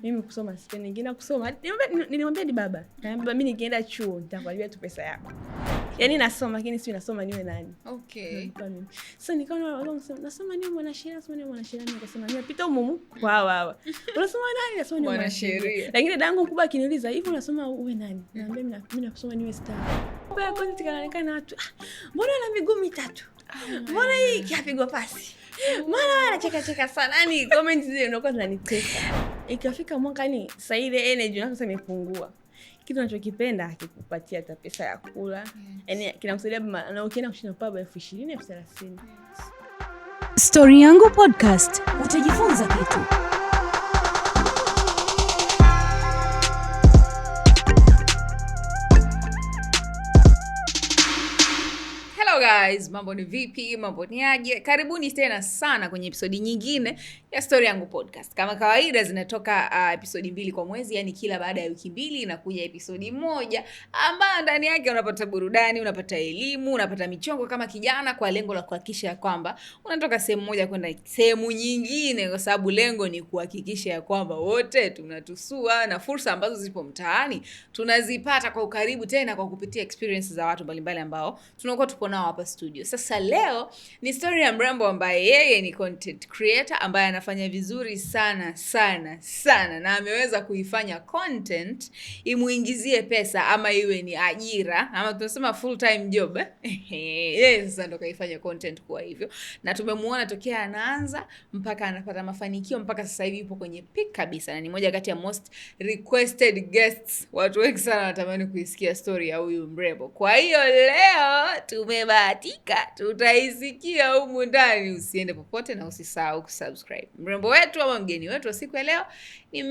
Mimi kusoma sipendi, ningeenda kusoma. Nilimwambia ni baba. Naambia mimi nikienda chuo nitakwalibia tu pesa yako. Yaani nasoma lakini si nasoma niwe nani. Okay. Sasa nikaona wao nasoma niwe mwanasheria, nasoma niwe mwanasheria, nikasema nimepita humu kwa hawa. Unasoma nani? Nasoma niwe mwanasheria. Lakini dadangu kubwa akiniuliza, "Hivi unasoma uwe nani?" Naambia mimi nasoma niwe star. Kwa content kanaonekana watu, mbona ana miguu mitatu? Mbona hii kiapigwa pasi? Mbona anacheka sana? Yaani comments zile unakuwa zinanitesa. Ikafika mwaka ni sasa ile energy yako imepungua. Kitu unachokipenda hakikupatia hata pesa ya kula. Yaani kinakusaidia na ukienda kushinda pub 20,000, 30,000. Story Yangu Podcast, utajifunza kitu. Hello guys, mambo ni vipi? Mambo ni aje? Karibuni tena sana kwenye episodi nyingine ya Story Yangu Podcast. Kama kawaida zinatoka episodi 2 kwa mwezi, yani kila baada ya wiki 2 inakuja episodi moja ambayo ndani yake unapata burudani, unapata elimu, unapata michongo kama kijana, kwa lengo la kuhakikisha ya kwamba unatoka sehemu moja kwenda sehemu nyingine, kwa sababu lengo ni kuhakikisha ya kwamba wote tunatusua na fursa ambazo zipo mtaani tunazipata kwa ukaribu, tena kwa kupitia experiences za watu mbalimbali ambao tunakuwa tupo nao hapa studio. Sasa leo ni story ya mrembo ambaye yeye ni content creator ambaye anafanya vizuri sana na ameweza kuifanya content imuingizie pesa, ama iwe ni ajira ama tunasema full time job. Yeye sasa ndo kaifanya content kwa hivyo, na tumemuona tokea anaanza mpaka anapata mafanikio, mpaka sasa hivi yupo kwenye peak kabisa, na ni moja kati ya most requested guests. Watu wengi sana wanatamani kuisikia story ya huyu mrembo. Kwa hiyo leo tumebahatika tutaisikia humu ndani. Usiende popote na usisahau kusubscribe. Mrembo wetu ama mgeni wetu wa siku ya leo ni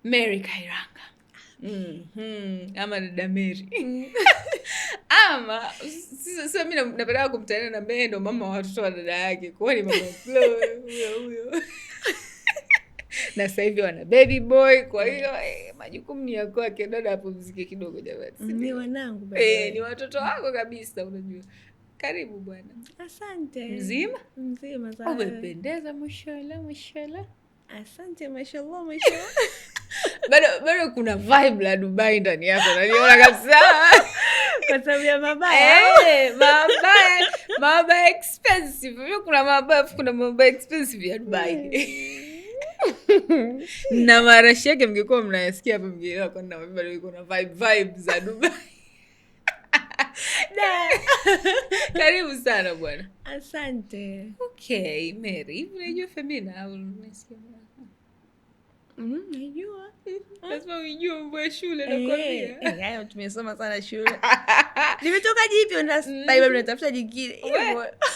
Mary Kairanga. Ama dada Mary. Ama sasa mimi napenda kumtania na Mary, ndo mama wa watoto wa dada yake. Kwa hiyo mama Flo huyo. Na sasa hivi wana baby boy, kwa hiyo majukumu ni yako yake. Dada hapo mziki kidogo jamani. Ni wanangu ni watoto wako kabisa, unajua. Karibu bwana. Asante. Mzima sana. Umependeza mashallah. Asante mashallah. Bado kuna vibe la Dubai ndani yako, naliona kabisa. Kwa sababu ya mabaya. Mabaya expensive. Kuna mabaya expensive ya Dubai. Na marashi yake mngekuwa mnayasikia hapa, mngeelewa kwa nini bado iko na vibe za Dubai. Karibu sana bwana. Asante. Okay, Mary, unajua Femina au unasikia? Najua. Lazima ujue mambo ya shule na kwambia. Hayo tumesoma sana shule. Nimetoka jipi ndio natafuta jingine.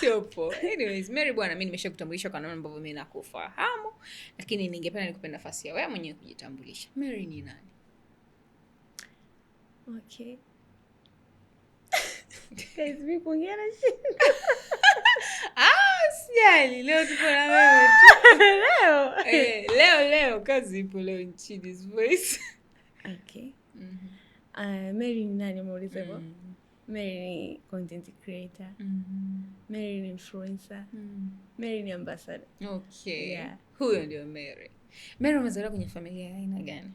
Sio poa. Anyways, Mary bwana, mimi nimeshakutambulisha kwa namna ambavyo mimi nakufahamu, lakini ningependa nikupe nafasi ya wewe mwenyewe kujitambulisha. Mary ni nani? Okay. Guys, mimi kuongea na shida. Sijali, leo tuko na wewe tu. Leo kazi ipo leo nchini Voice. Okay. Mary ni nani muulize hivyo? Mary ni content creator. Mary ni influencer. Mary ni ambassador. Okay. Yeah. Huyo ndio Mary. Mary, umezaliwa kwenye familia ya aina gani?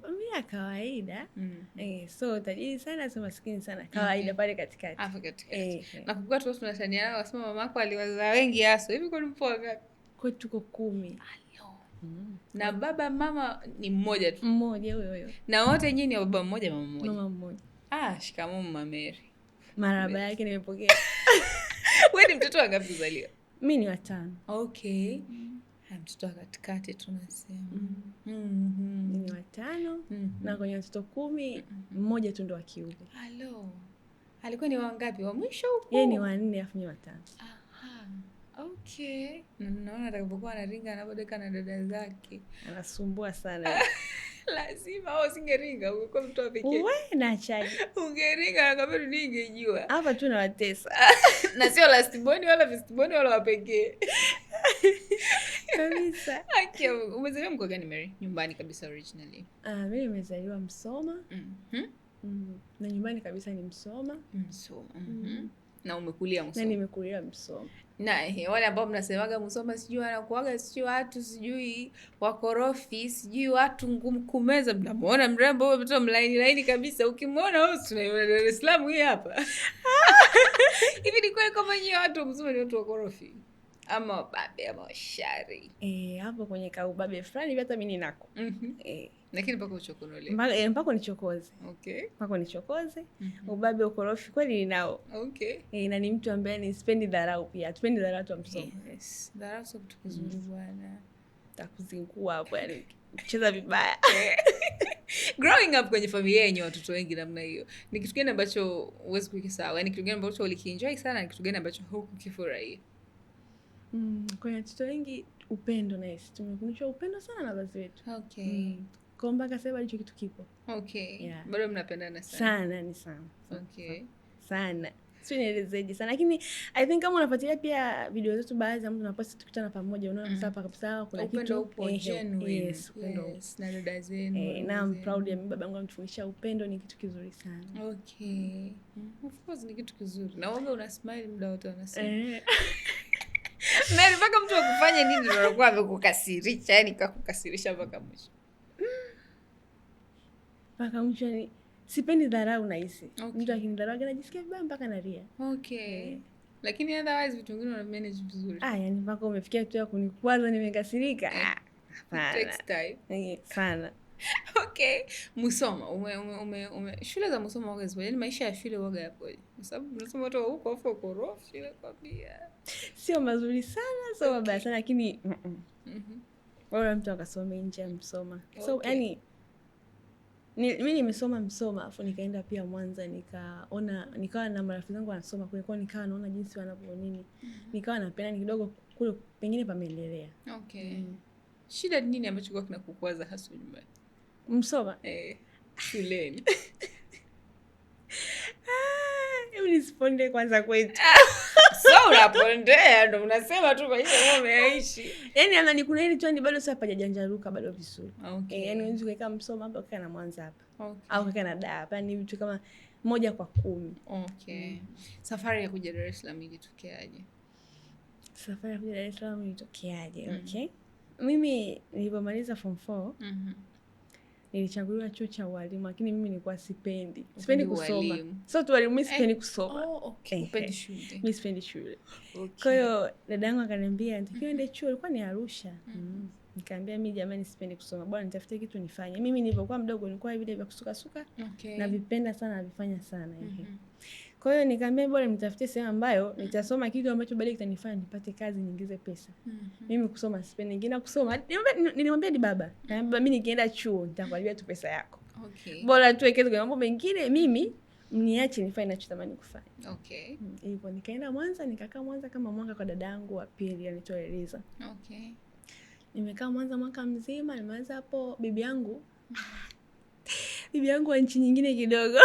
Familia kawaida. So tajiri sana, so maskini sana. Kawaida pale katikati. Hapo katikati. Na kukua tu tunatania nao, wasema mamako aliwazaa wengi hasa. Hivi kwa mpoa ngapi? Kwetu tuko 10. Na baba mama ni mmoja tu? Mmoja huyo. Na wote nyinyi ni baba mmoja mama mmoja? Mama mmoja. Shikamoo Mama Mary. Marhaba yake nimepokea. Wewe ni mtoto wa ngapi kuzaliwa? Mimi ni wa 5. Okay. Mtoto wa katikati tunasema. Ni wa 5 na kwenye watoto 10 mmoja tu ndo wa kiume. Hello. Alikuwa ni wangapi? Wa mwisho huko? Yeye ni wa 4 afu ni wa 5. Aha. Okay. Naona atakapokuwa anaringa anabodeka na dada zake. Anasumbua sana. Lazima au singeringa ungekuwa mtu wa pekee. Wewe na chai. Ungeringa na kama ningejua. Hapa tu na watesa. Na sio last born wala first born wala wa pekee. Kabisa. Okay, umezaliwa mkoa gani Mary? Nyumbani kabisa originally. Mimi nimezaliwa Msoma. Na nyumbani kabisa ni Msoma. Na umekulia Musoma. Na nimekulia Musoma. Na wale ambao mnasemaga Musoma sijui anakuaga sijui watu sijui wakorofi sijui watu ngumu kumeza, mnamuona mrembo huyo mtoto mlaini kabisa, ukimwona wewe tunaona Dar es Salaam hii hapa. Hivi ni kweli kama nyinyi watu wa Musoma ni watu wakorofi ama wababe ama washari? Hapo kwenye kaubabe fulani hata mimi ninako. Lakini mpaka uchokonole. Mpaka nichokoze. Okay. Mpaka nichokoze. Ubabe ukorofi kweli ninao. Okay. Na ni mtu ambaye ni sipendi dharau pia. Tupendi dharau tu Musoma. Yes. Dharau sio kitu kizuri bwana. Takuzingua hapo yani. Kucheza vibaya. Growing up kwenye familia yenye watoto wengi namna hiyo, ni kitu gani ambacho huwezi kukisahau? Yaani kitu gani ambacho ulikienjoy sana na kitu gani ambacho hukukifurahia? Kwenye watoto wengi upendo na sisi tumefundishwa upendo sana na wazazi wetu. Okay. Kwa mpaka sasa hicho kitu kipo. Okay. Yeah. Bado mnapendana sana. Sana ni sana. Okay. Sana. Sio nielezeje sana, lakini I think kama unafuatilia pia video zetu baadhi ya mtu unapost tukutana pamoja unaona msapa kabisa kuna upendo upo genuine. Yes, upendo. Yes, na dada zenu. Na I'm proud ya baba yangu anatufundisha upendo ni kitu kizuri sana. Okay. Of course ni kitu kizuri. Na wewe una smile muda wote unasema. Na mpaka mtu akufanye nini ndio anakuwa amekukasirisha, yani kakukasirisha mpaka mwisho. Mpaka mwisho ni sipendi dharau na hisi. Mtu akinidharau anajisikia vibaya mpaka nalia. Okay. Lakini otherwise vitu vingine una manage vizuri. Yani mpaka umefikia tu ya kunikwaza nimekasirika. Hapana. Next time. Sana. Okay. Musoma, shule za Musoma waga zipo. Yaani maisha ya shule waga yapoje? Kwa sababu unasema watu huko afu korofi ile kwambia. Sio mazuri sana, sio mabaya sana lakini wala mtu akasoma nje ya Musoma. So yani mimi nimesoma Musoma afu nikaenda pia Mwanza nikawa na marafiki zangu wanasoma kule kwa nikawa naona jinsi wanavyo nini. Nikawa napenda ni kidogo kule pengine pamelelea. Okay. Shida ni nini ambacho kwa kinakukwaza hasa nyumbani? Musoma? Shuleni. Hebu nisponde kwanza kwetu. So unapondea ndo unasema tu kwa hiyo wewe umeishi. Yaani ama kuna ile tu ni bado sasa hapajajanjaruka bado vizuri. Okay. Yaani unaweza kuweka Musoma hapa ukakaa na Mwanza hapa. Okay. Au ukakaa na Dar hapa ni vitu kama 1 kwa 10. Okay. Safari ya kuja Dar es Salaam ilitokeaje? Safari ya kuja Dar es Salaam ilitokeaje? Okay. Mimi nilipomaliza form 4 nilichaguliwa chuo cha ualimu, lakini mimi nilikuwa sipendi kusoma. So tu walimu mimi sipendi kusoma. Okay. Sipendi shule. Mimi sipendi shule. Okay. Kwa hiyo dadangu akaniambia nitakiwa ende chuo, ilikuwa ni Arusha. Nikamwambia mimi jamani sipendi kusoma. Bwana nitafutie kitu nifanye. Mimi nilipokuwa mdogo nilikuwa vile vya kusuka. Okay. Na vipenda sana navifanya sana hivi. Kwa hiyo nikamwambia bora nitafutie sehemu ambayo nitasoma kitu ambacho baadaye kitanifanya nipate kazi niingize pesa. Mimi kusoma sipendi. Ningeenda kusoma. Nilimwambia ni baba. Na baba mimi nikienda chuo nitakwambia tu pesa yako. Okay. Bora tuwekeze kwa mambo mengine mimi mniache nifanye ninachotamani kufanya. Okay. Hivyo nikaenda Mwanza, nikakaa Mwanza kama mwaka kwa dadangu wa pili anaitwa Eliza. Okay. Nimekaa Mwanza mwaka mzima, nimeanza hapo bibi yangu wa nchi nyingine kidogo.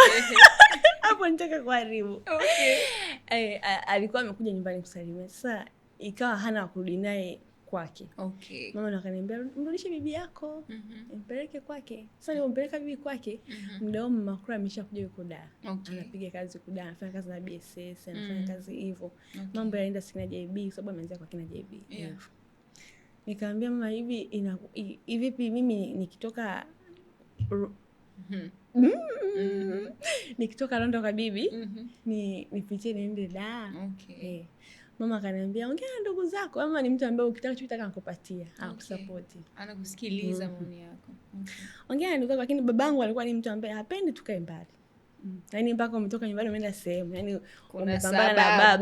Hapo nitaka kuharibu. Okay. Alikuwa amekuja nyumbani kusalimia. Sasa ikawa hana kurudi naye kwake. Okay. Mama akaniambia mrudishe bibi yako. Mpeleke kwake. Sasa nilimpeleka bibi kwake. Muda huo mama Kura ameshakuja yuko Dar. Okay. Anapiga kazi yuko Dar, anafanya kazi na BSS, anafanya kazi hivyo. Okay. Mambo yanaenda sikina JB kwa sababu ameanza kwa kina JB. Yeah. Nikamwambia mama hivi mimi nikitoka nikitoka Rondo kwa bibi nipitie niende Dar. Okay. Mama akaniambia ongea na ndugu zako. Mama ni mtu ambaye ukitaka chochote anakupatia, anakusupport. Anakusikiliza maoni yako. Okay. Ongea na ndugu zako, lakini babangu alikuwa ni mtu ambaye hapendi tukae mbali. Yaani mpaka umetoka nyumbani umeenda sehemu, yaani umepambana na baba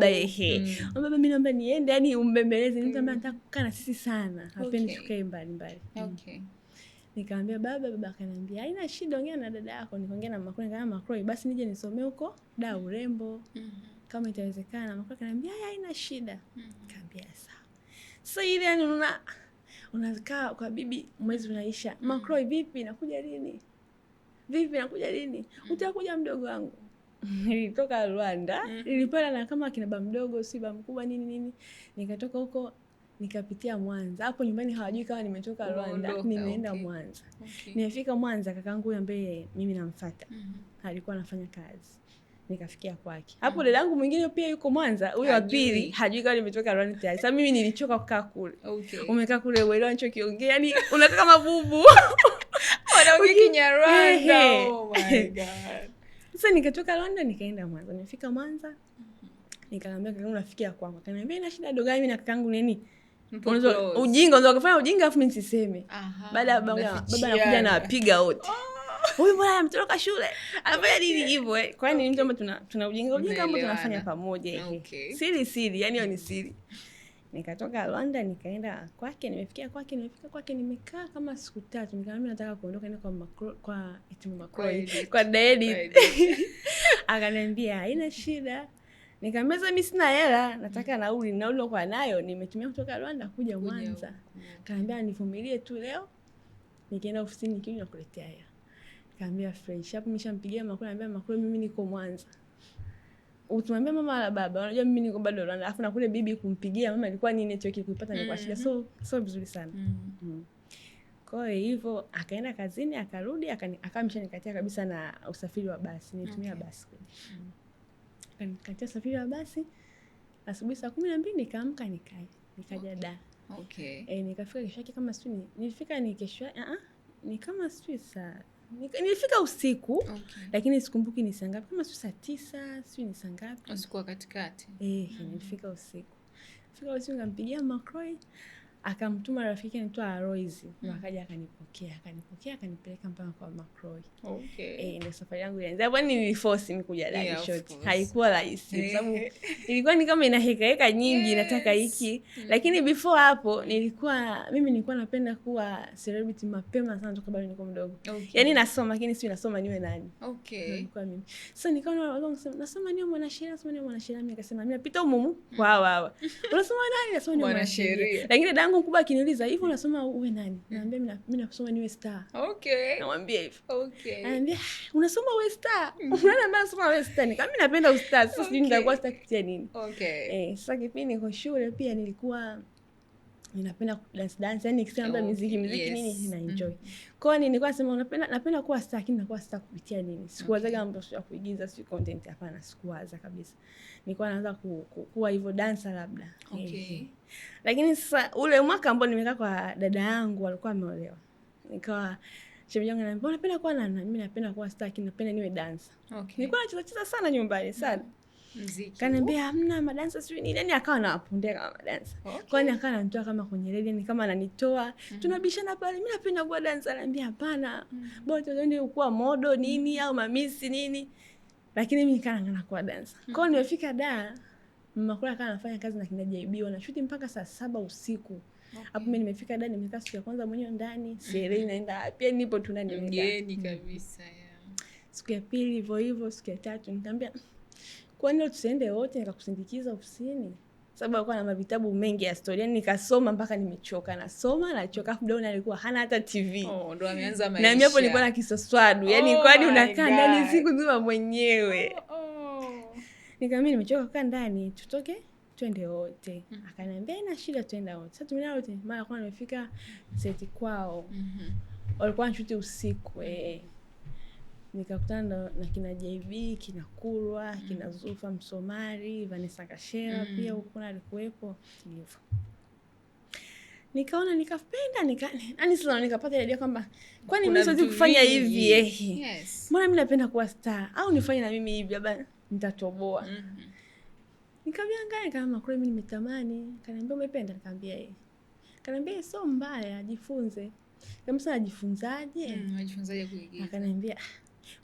baba mimi naomba niende, yaani umbembeleze, ni mtu ambaye anataka kukaa na sisi sana, hapendi tukae mbali. Okay. Nikamwambia baba akaniambia haina shida, ongea na dada yako. Nikaongea na Makro, nikamwambia Makro basi nije nisomee huko Dar urembo. Kama itawezekana. Makro akaniambia haina shida. Nikamwambia sawa. Sasa ile yani unakaa kwa bibi mwezi unaisha. Makro vipi nakuja lini? Utakuja mdogo wangu. Nilitoka Rwanda, nilipanda na kama kina baba mdogo, si baba mkubwa nini. Nikatoka huko nikapitia Mwanza. Hapo nyumbani hawajui kama nimetoka Rwanda, nimeenda Mwanza. Okay. Nimefika Mwanza kakangu huyo ambaye mimi namfuata. Alikuwa anafanya kazi. nikafikia kwake. Hapo dadangu mwingine pia yuko Mwanza, huyo wa pili hajui kama nimetoka Rwanda tayari. Sasa mimi nilichoka kukaa kule. Umekaa kule uelewa nichokiongea, yani unakaa kama bubu. Wanaongea Kinyarwanda. Oh my god. Sasa nikatoka Rwanda nikaenda Mwanza. Nimefika Mwanza. Nikamwambia kaka unafikia kwangu. Akaniambia ina shida dogo mimi na kakangu nini? Ujinga unaweza kufanya ujinga afu mimi nisiseme. Baada baba anakuja na wapiga wote. Huyu bwana ametoka shule. Anafanya nini hivyo Kwani mtu ambaye tuna ujinga ambao tunafanya pamoja Siri, yani hiyo ni siri. Nikatoka Rwanda nikaenda kwake, nimefika kwake nimekaa kama siku 3. Nikamwambia nataka kuondoka nenda kwa Macroy. Kwa David. Akaniambia haina shida. Nikamwambia mimi sina hela, nataka nauli kwa nayo nimetumia kutoka Rwanda kuja Mwanza. Akaniambia nivumilie tu leo. Nikaenda ofisini nikija nakuletea hela. Nikamwambia fresh. Hapo nimeshampigia Macroy, anambia Macroy mimi niko Mwanza. Utumwambia mama wala baba, unajua mimi niko bado Rwanda. Alafu na kule bibi kumpigia mama ilikuwa nini network kuipata ni kwa shida. So vizuri sana. Kwa hivyo akaenda kazini akarudi akamshanikatia kabisa na usafiri wa basi. Nitumia basi. Kanikatia usafiri wa basi. Asubuhi saa 12 nikaamka nikaja Dar. Nikafika kesho yake kama sijui nilifika ni kesho ni kama sijui saa nilifika usiku lakini sikumbuki ni saa ngapi, kama saa 9 sijui ni saa ngapi usiku wa katikati. Nilifika usiku. Nikampigia Macroy, akamtuma rafiki anaitwa Royce, akaja akanipokea akanipeleka mpaka kwa Macroy. Ndio safari yangu ilianza. Hapo niliforce nikuja Dar short. Haikuwa rahisi kwa sababu ilikuwa ni kama ina heka nyingi nataka hiki. Lakini before hapo mimi nilikuwa napenda kuwa celebrity mapema sana toka bado niko mdogo. Yaani nasoma lakini si nasoma niwe nani. Nilikuwa mimi. Sasa nikaona watu wanasema nasoma niwe mwanasheria, mimi nikasema mimi napita humu kwa hawa. Unasoma nani? Nasoma niwe mwanasheria. Lakini dadangu mkubwa akiniuliza hivi unasoma uwe nani? Naambia mimi nasoma niwe star. Namwambia hivyo. Anambia unasoma uwe star? Unaona mbona nasoma uwe star? Kama mimi napenda ustar, sasa sijui nitakuwa star kitia nini. Sasa kipindi niko shule pia nilikuwa ninapenda dance, yani nikisema muziki nini nina enjoy. Kwa hiyo nilikuwa nasema napenda kuwa star, lakini nakuwa star kupitia nini? Sikuwaza mambo ya kuigiza, si content, hapana, sikuwaza kabisa. Nilikuwa naanza kuwa hivyo dancer labda. Lakini sasa ule mwaka ambao nimekaa kwa dada yangu alikuwa ameolewa. Nikawa shemeji yangu ananiambia unapenda kuwa nani? Mimi napenda kuwa star, lakini napenda niwe dancer. Nilikuwa nacheza sana nyumbani sana. Muziki. Kaniambia hamna madansa sio nini, yani akawa anawapundea kama madansa. Kwa hiyo akawa ananitoa kama kwenye reli, ni kama ananitoa. Tunabishana pale, mimi napenda kuwa dansa, ananiambia hapana. Bora tuende kuwa modo nini au mamisi nini. Lakini mimi nikaanza kuwa dansa. Kwa hiyo nimefika Dar, Macroy akawa anafanya kazi na kina JB, wanashuti mpaka saa 7 usiku. Hapo mimi nimefika Dar, nimekaa siku ya kwanza mwenyewe ndani, sielewi naenda pia nipo tu ndani mgeni kabisa Siku ya pili hivyo, siku ya tatu nikamwambia kwa nini tusiende wote nikakusindikiza ofisini? Sababu alikuwa na vitabu mengi ya story. Yani nikasoma mpaka nimechoka. Nachoka afu Dawn alikuwa hana hata TV. Ndo ameanza maisha. Na mimi hapo nilikuwa na kisoswadu. Yani kwani unakaa ndani siku nzima mwenyewe. Nikamwambia nimechoka kukaa ndani, tutoke twende wote. Akaniambia ina shida twende wote. Sasa tumeenda wote. Mara kwa nimefika seti kwao. Walikuwa wanashuti usiku nikakutana na kina JB, kina Kurwa, kina Zulfa Msomari, Vanessa Kashera pia huko alikuwepo hivyo. Nikaona nikapenda yani sasa nikapata idea kwamba kwani mimi siwezi kufanya hivi mbona mimi napenda kuwa star au nifanye na mimi hivi labda nitatoboa. Nikaviangalia kama kwa mimi nimetamani, kaniambia umependa, nikamwambia kaniambia sio mbaya, jifunze. Kama sasa najifunzaje? Najifunzaje kuigiza? Akaniambia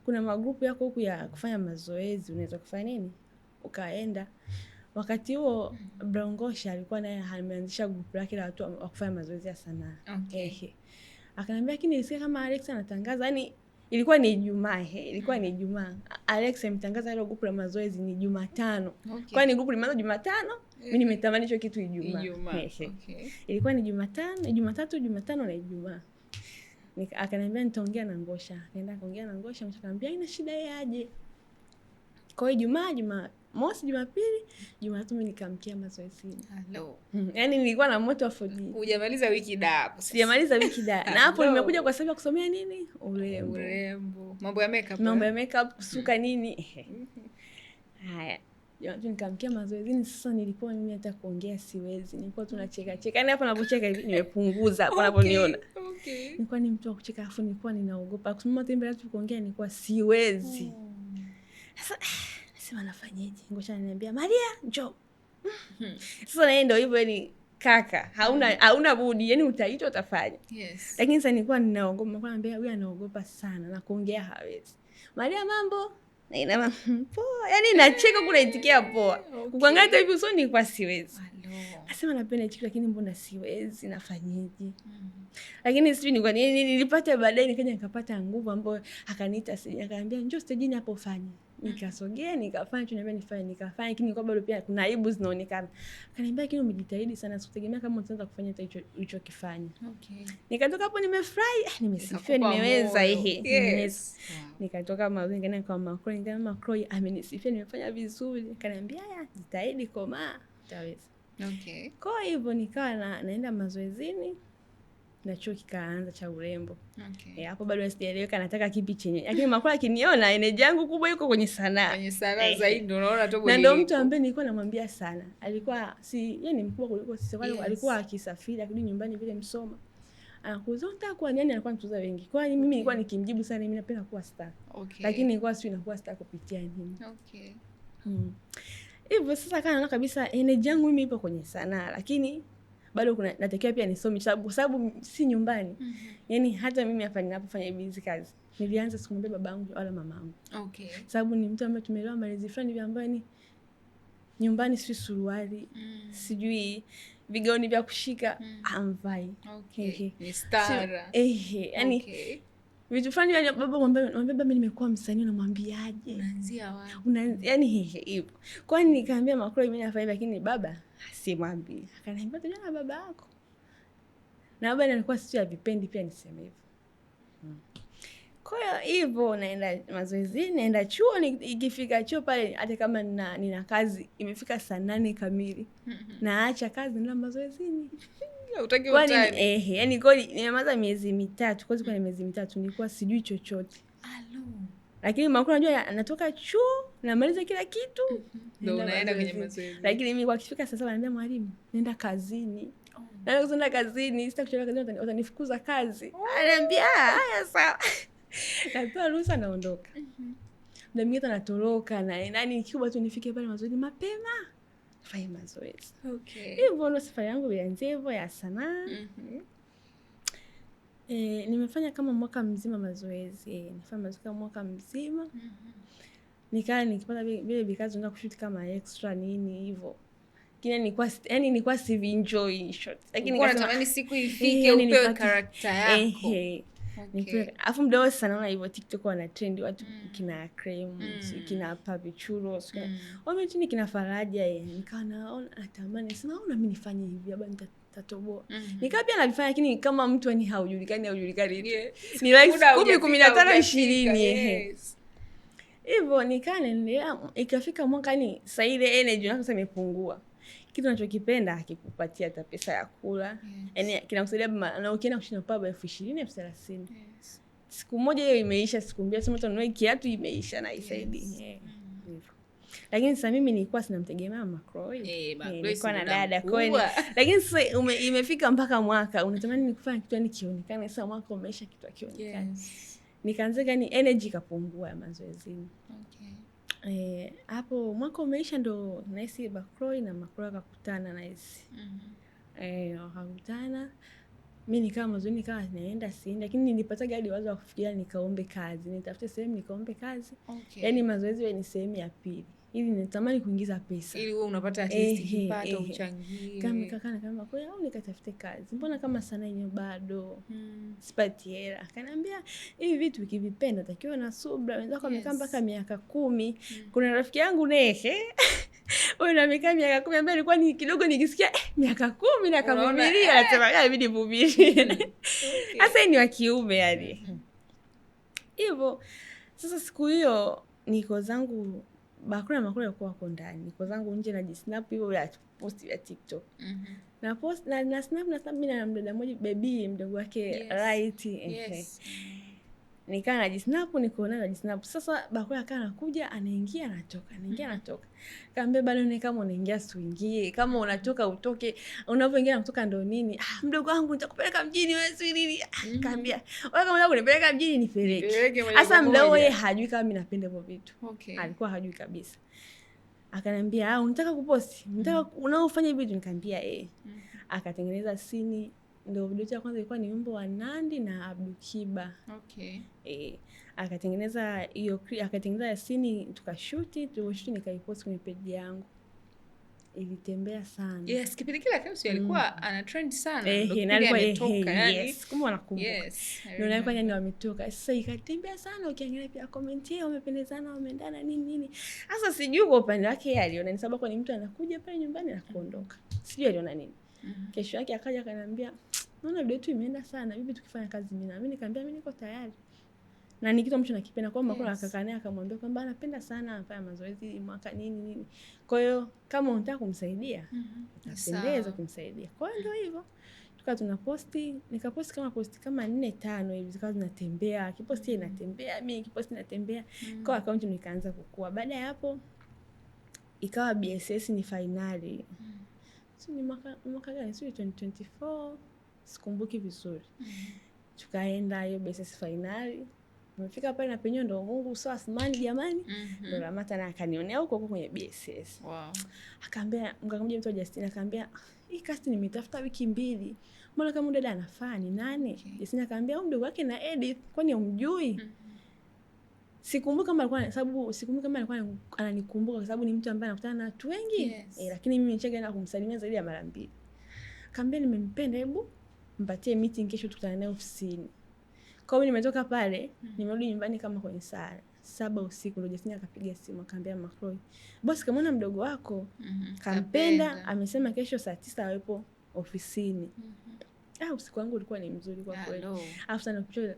kuna magrupu yako huku ya kufanya mazoezi, unaweza kufanya nini? Ukaenda. Wakati huo Brongosha alikuwa naye ameanzisha grupu lake la watu wa kufanya mazoezi ya sanaa. Akaniambia lakini nisikia kama Alex anatangaza, yani ilikuwa ni Ijumaa, Alex ametangaza ile grupu la mazoezi ni Jumatano. Kwani grupu limeanza Jumatano, mimi nimetamani hicho kitu Ijumaa. Ilikuwa ni Jumatano, Jumatatu, Jumatano na Ijumaa. Akaniambia nitaongea na Ngosha. Akaenda kaongea na Ngosha, mtakwambia ina shida yeye aje. Kwa hiyo Jumamosi, Jumapili, Jumatatu mimi nikamkia mazoezini. Yaani nilikuwa na moto wa 4D. Hujamaliza wiki Dar hapo. Sijamaliza wiki Dar. Na hapo nimekuja kwa sababu ya kusomea nini? Urembo. Mambo ya makeup. Mambo ya makeup, kusuka nini. Haya. Nikamkia mazoezini. Sasa nilikuwa mimi hata kuongea siwezi. Nilikuwa tunacheka cheka. Yaani hapa ninapocheka hivi nimepunguza hapo unaponiona. Okay. Nilikuwa ni mtu wa kucheka afu nilikuwa ninaogopa. Kusimama tembea watu kuongea nilikuwa siwezi. Sasa nasema nafanyaje? Ngoja niambia Maria njoo. Sasa naye ndio hivyo yani kaka, hauna budi, yani utaitwa utafanya. Yes. Lakini sasa nilikuwa ninaogopa, nilikuwa naambia huyu anaogopa sana na kuongea hawezi. Maria mambo? Na ina poa, yani nacheka kuna itikia poa. Kuangalia hivi usoni nilikuwa siwezi. Nasema napenda chiki lakini mbona siwezi, nafanyaje? Lakini sijui nilikuwa nilipata baadaye nikaja nikapata nguvu ambayo akaniita sije akaniambia njoo stage hapo ufanye. Nikasogea nikafanya tunaniambia nifanye nikafanya lakini nilikuwa bado pia kuna aibu zinaonekana. Akaniambia lakini umejitahidi sana sikutegemea kama utaanza kufanya hicho ulichokifanya. Okay. Nikatoka hapo nimefurahi, nimesifia nimeweza Yes. Nikatoka mazoezi nikaenda kwa Macroy, nikaenda Macroy amenisifia nimefanya vizuri. Akaniambia haya jitahidi koma utaweza. Okay. Kwa hivyo nikawa naenda mazoezini na chuo kikaanza cha urembo. Okay. Hapo bado sijaeleweka nataka kipi chenye. Lakini Macroy akiniona energy yangu kubwa yuko kwenye sanaa. Kwenye sanaa zaidi ndio unaona tu. Na ndio mtu ambaye nilikuwa namwambia sana. Alikuwa yeye ni mkubwa kuliko sisi. Yes. Alikuwa akisafiri akirudi nyumbani vile Msoma. Anakuuliza unataka kuwa nani, alikuwa anatuza wengi. Kwa hiyo mimi nilikuwa nikimjibu sana mimi napenda kuwa star. Okay. Lakini nilikuwa sio inakuwa star kupitia nini. Okay. Hivyo sasa kana naona kabisa energy yangu mimi ipo kwenye sanaa lakini bado kuna natakiwa pia nisome sababu si nyumbani. Yaani hata mimi hapa ninapofanya hizi kazi nilianza sikumwambia babangu wala mamangu. Okay. Sababu ni mtu ambaye tumeelewa malezi fulani hivi ambayo ni nyumbani si suruali, sijui vigauni vya kushika amvai. Okay. Ni stara. Yaani okay. Vitu fulani vya baba mwambie baba mimi nimekuwa msanii namwambiaje? Unaanzia wapi? Yaani hivyo. Kwani nikamwambia Macroy mimi nafanya lakini baba simwambii. Akaniambia tujana baba yako. Na baba alikuwa sio avipendi pia niseme hivyo. Kwa hivyo naenda mazoezi, naenda chuo, ikifika chuo pale hata kama nina kazi imefika saa 8 kamili. Naacha kazi na mazoezini. Utaki utani. Yaani kweli nimemaliza miezi 3, kwa ni miezi 3 nilikuwa sijui chochote. Lakini Macroy unajua anatoka chuo, namaliza kila kitu, ndio unaenda kwenye mazoezi. Lakini mimi kwa kifika sasa ananiambia mwalimu, nenda kazini. Naenda kazini, sitakuchelewa kazini utanifukuza kazi. Ananiambia haya sawa. Napewa ruhusa naondoka. Muda mwingine natoroka na nani kikubwa tu nifike pale mazoezi mapema. Fanya mazoezi. Okay. Hivyo ndo safari yangu ilianzia hivyo ya sanaa. Nimefanya kama mwaka mzima mazoezi. Nifanya mazoezi kama mwaka mzima. Nikaa nikipata vile vikazi ndio kushoot kama extra nini hivyo. Kile nilikuwa si enjoy shot. Lakini natamani siku ifike upewe character yako. Okay. Afu mdao sana na hivyo TikTok wana trend watu kina cream, kina papi churros. Wamechini kina Faraja nikawa naona natamani sana mimi nifanye hivi haba nitatoboa. Nikaa pia nalifanya lakini kama mtu ani haujulikani. Ni like 10, 15, 20. Hivyo nikaa naendelea ikafika mwaka ni sasa ile energy yako imepungua. Kitu unachokipenda hakikupatia hata pesa ya kula. Yaani kinakusaidia na ukienda kushinda paba 20,000, 30,000. Siku moja hiyo imeisha, siku mbili sema tununue kiatu imeisha na isaidi. Lakini sasa mimi nilikuwa sinamtegemea Macroy. Nilikuwa na dada kwani. Lakini sasa imefika mpaka mwaka unatamani nikufanya kitu yani kionekane sasa mwaka umeisha kitu kionekane. Nikaanza gani energy kapungua ya mazoezini. Hapo mwaka umeisha ndo naisi Macroy na Macroy akakutana naisi. Wakakutana. Mimi nikawa mazoezi nikawa naenda siendi lakini nilipata gadi wazo wa kufikiria nikaombe kazi. Nitafute sehemu nikaombe kazi. Yaani mazoezi iwe ni sehemu ya pili. Ili nitamani kuingiza pesa. Ili wewe unapata at least kipato uchangie. Kama kakana kwa hiyo au nikatafute kazi. Mbona kama sana yenyewe bado sipati hela. Akaniambia hivi vitu ukivipenda takiwa na subra. Wenzako wamekaa mpaka miaka 10. Kuna rafiki yangu Nehe. Wewe na miaka 10 ambaye alikuwa ni kidogo nikisikia miaka 10 na kavumilia anasema inabidi vumilie. Sasa ni wa kiume yani. Hivyo sasa siku hiyo niko zangu Macroy alikuwa wako ndani. Niko zangu nje na jisnap hivyo ya post ya TikTok. Na post na snap mimi na mdada mmoja baby mdogo wake right. Nikaa najisnap, nikaona najisnap. Sasa Bakora akawa anakuja, anaingia anatoka, anaingia anatoka. Kaambia bado ni kama unaingia usiingie, kama unatoka utoke, unapoingia na kutoka ndo nini? Mdogo wangu nitakupeleka mjini wewe si nini? Kaambia, wewe kama unataka kunipeleka mjini nipeleke. Sasa mdao yeye hajui kama mimi napenda hivyo vitu. Alikuwa hajui kabisa. Akaniambia, unataka kuposti? Unataka unaofanya vitu? Nikamwambia akatengeneza scene. Ndio video ya kwanza ilikuwa ni wimbo wa Nandy na Abdukiba. Akatengeneza hiyo, akatengeneza scene, tukashuti nikaipost kwenye page yangu. Ilitembea sana. Yes, kipindi kile Kausi alikuwa ana trend sana. Ndio ametoka yani. Yes, kama unakumbuka. Ndio alikuwa yani wametoka. Sasa ikatembea sana, ukiangalia pia comment yao wamependezana, wameendana nini. Sasa sijui kwa upande wake yeye aliona ni sababu kwa ni mtu anakuja pale nyumbani na kuondoka. Sijui aliona nini. Kesho yake akaja akaniambia, naona video yetu imeenda sana, vipi tukifanya kazi mimi na mimi? Nikamwambia mimi niko tayari. Na ni kitu ambacho nakipenda kwamba Bakora akakaa naye akamwambia kwamba anapenda sana afanye mazoezi mwaka nini. Kwa hiyo kama unataka kumsaidia, napendeza kumsaidia. Kwa hiyo ndio hivyo. Tukawa tunaposti, nikaposti kama 4-5 hivi zikawa zinatembea, kiposti inatembea, mimi kiposti inatembea. Kwa account nikaanza kukua. Baada ya hapo ikawa BSS ni finali. Ni mwaka gani? Sio 2024, sikumbuki vizuri. Tukaenda hiyo BSS finali. Nimefika pale na penyewe ndo Mungu sio Asmani jamani. Ndo Lamata na akanionea huko kwenye BSS. Wow. Akaambia mkangamja mtu wa Justina akaambia, "Hii cast nimetafuta wiki 2. Mbona kama dada anafaa ni nani?" Justina akaambia, "Mdogo wake na Edith, kwani umjui?" Sikumbuka kama alikuwa ananikumbuka kwa sababu ni mtu ambaye anakutana na watu wengi. Lakini mimi nichaga kumsalimia zaidi ya mara 2. Kaambia nimempenda, hebu mpatie meeting kesho tukutane naye ofisini. Kwa hiyo nimetoka pale, nimerudi nyumbani kama kwenye saa 7 usiku ndio Justina akapiga simu akaambia Macroy, "Boss kamwona mdogo wako, kampenda, amesema kesho saa 9 awepo ofisini." Usiku wangu ulikuwa ni mzuri kwa kweli. Alafu sana kuchora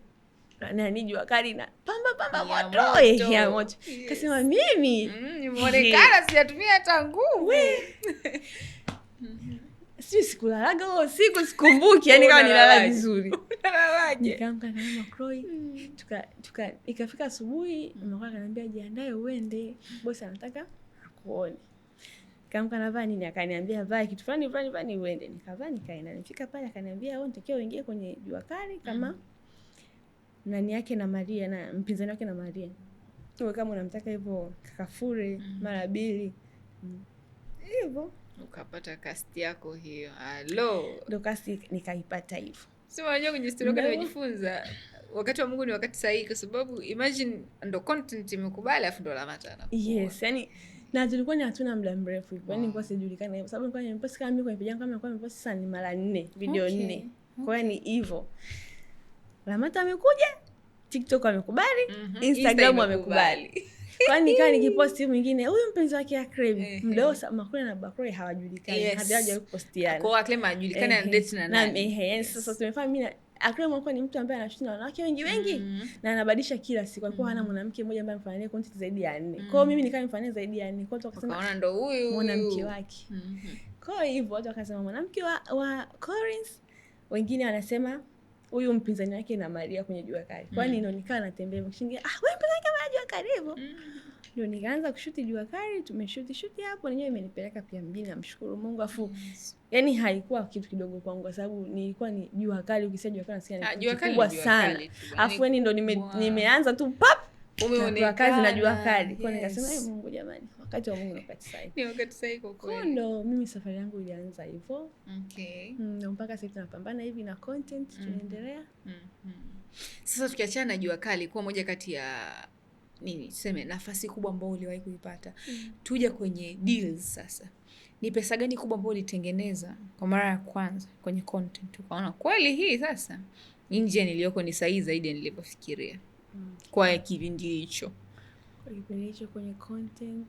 na nijua kali na pamba moto ya moto. Kasema mimi nimeonekana sijatumia hata nguvu. Sisi sikulalaga usiku sikumbuki yani kama nilala vizuri. Unalalaje? Nikaamka na Macroy. Ikafika asubuhi, mama akaniambia jiandae uende. Bosi anataka akuone. Nikaamka na vaa nini? Akaniambia vaa kitu fulani uende. Nikavaa nikaenda. Nifika pale akaniambia wewe unatakiwa uingie kwenye jua kali kama nani yake na Maria na mpinzani wake na Maria. Wewe kama unamtaka hivyo Kakafure mara 2. Hivyo ukapata cast yako hiyo. Ndio cast nikaipata hivyo. Sio unajua kwenye story yako nimejifunza wakati wa Mungu ni wakati sahihi kwa sababu imagine ndo content imekubali afu ndo Lamata na. Yes, yani na tulikuwa ni hatuna muda mrefu hivyo. Yani nilikuwa sijulikana hivyo sababu nilikuwa nimepost kama mimi kwenye page yangu kama nilikuwa nimepost sana ni mara 4, video 4. Kwa hiyo ni hivyo. Lamata amekuja, TikTok amekubali, Instagram amekubali. Kwani nikaa nikipost mwingine huyu mpenzi wake Akrem, Mdosa Macroy na Bakroy hawajulikani. Hajawahi kupostiana. Kwa Akrem hajulikani na date na nani. Sasa tumefanya mimi Akrem alikuwa ni mtu ambaye anashinda wanawake wengi na anabadilisha kila siku. Alikuwa hana mwanamke mmoja ambaye amfanyia content zaidi ya 4. Kwa hiyo mimi nikaa nimfanyia zaidi ya 4. Kwa hiyo tukasema unaona ndo huyu mwanamke wake. Kwa hiyo watu wakasema mwanamke wa Collins, wengine wanasema huyu mpinzani wake na Maria kwenye jua kali. Kwani ndio nikaa natembea mshinge, wewe mpinzani kama jua kali hivyo. Ndio nikaanza kushuti jua kali, tumeshuti hapo nenyewe imenipeleka pia mjini namshukuru Mungu afu. Yani haikuwa kitu kidogo kwangu kwa sababu nilikuwa ni jua kali, ukisikia jua kali nasikia ni kubwa sana. Afu yani ndio nimeanza tu pap. Umeonekana kazi na jua kali. Kwa nikasema Mungu jamani, wakati wa Mungu ni wakati sahihi. Ni wakati sahihi kwa kweli. Ndio mimi safari yangu ilianza hivyo. Ndio mpaka sasa tunapambana hivi na content tunaendelea. Sasa tukiachana na jua kali kwa moja kati ya tuseme nafasi kubwa ambayo uliwahi kuipata. Tuje kwenye deals sasa. Ni pesa gani kubwa ambayo ulitengeneza kwa mara ya kwanza kwenye content? Ukaona kweli hii sasa njia niliyoko ni sahihi zaidi nilivyofikiria. Kwa kipindi hicho. Kwa kipindi hicho kwenye content.